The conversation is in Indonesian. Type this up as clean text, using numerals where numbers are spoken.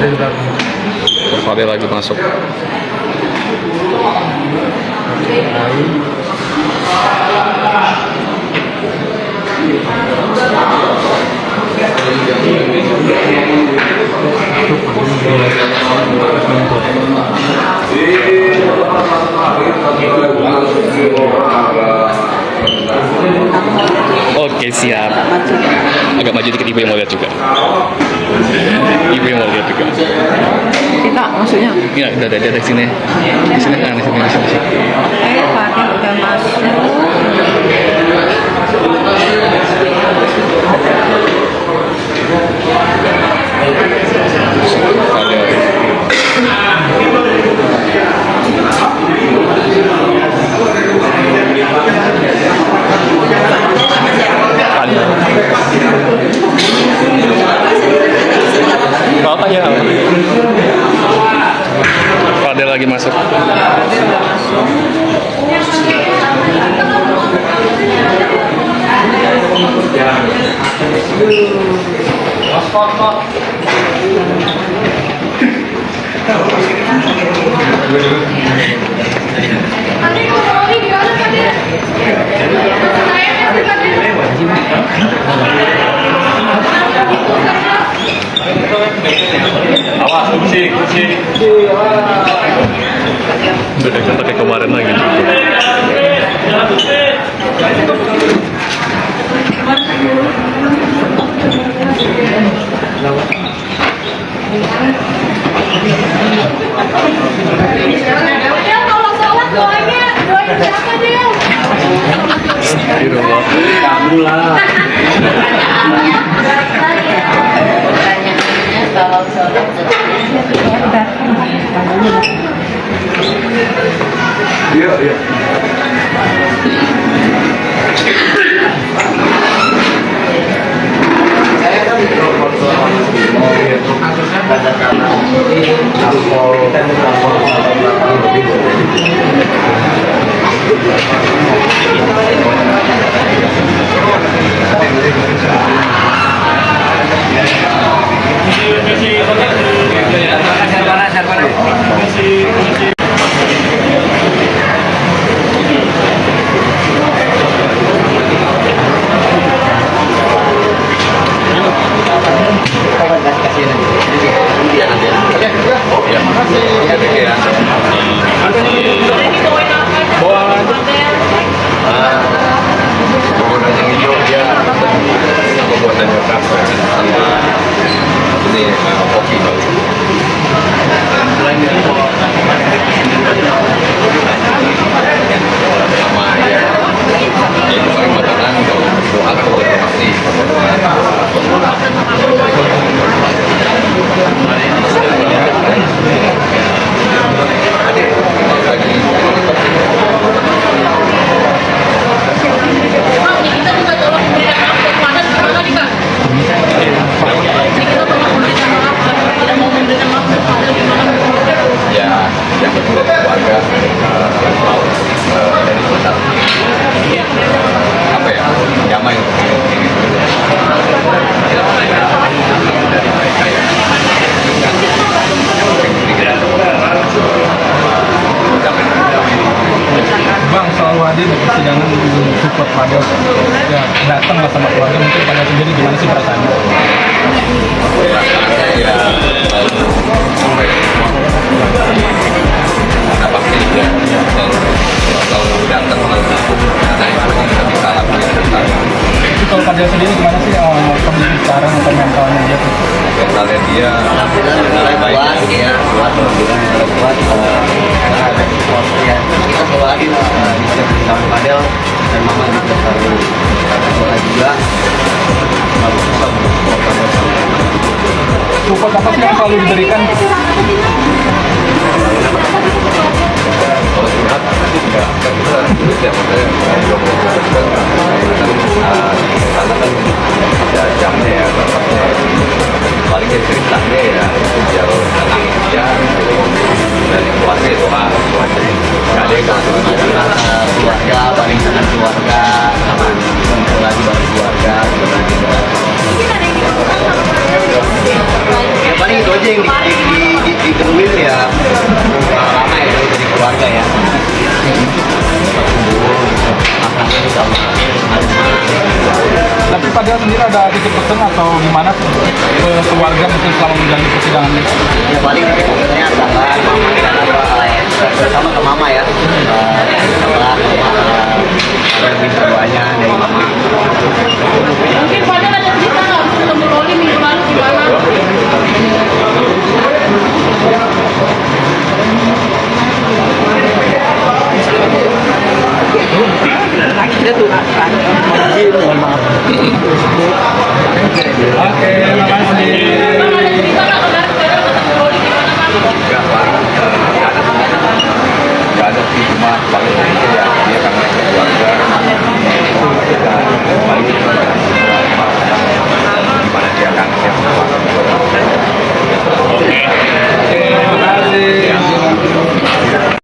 Fadel lagi masuk. Oke, siap. Agak maju dikit, ibu yang mau lihat juga. Ibu yang mau lihat juga. Kita maksudnya? Iya, udah ada di sini. Di sini kan, di sini. Fadil udah masuk. Apa ya? Fadel lagi masuk. Awas, kursi. Beda pakai kemarin lagi. Iya. Fadil di persidangan support Fadil ya datang sama keluarga, mungkin pada sendiri gimana sih perasaannya? Perasaannya ya ada pasti ya kalau datang selalu dukung karena itu yang kita bisa lakukan sekarang. Itu kalau Fadil sendiri gimana sih kondisi sekarang atau mentalnya dia tuh? Mentalnya dia lebih baik ya, kuat karena ada support ya. Kita selalu ada di setiap persidangan Fadil dan mama juga selalu doa juga selalu bisa support Fadil sampai. Support apa sih yang selalu diberikan? Kalau curhat pasti juga kan kita sulit ya, maksudnya karena kan ada jamnya ya, paling ceritanya ya itu biar tenang dia dari keluarga doa aja, nggak ada yang keluarga paling sangat keluarga sama lagi baru keluarga ya paling itu aja yang keluarga sendiri ada titip pesan atau gimana ke keluarga mungkin selama menjalani persidangan ini? Ya paling pesannya sabar mama dan apa terutama ke mama ya, sabar, minta doanya dari mama. Mungkin pada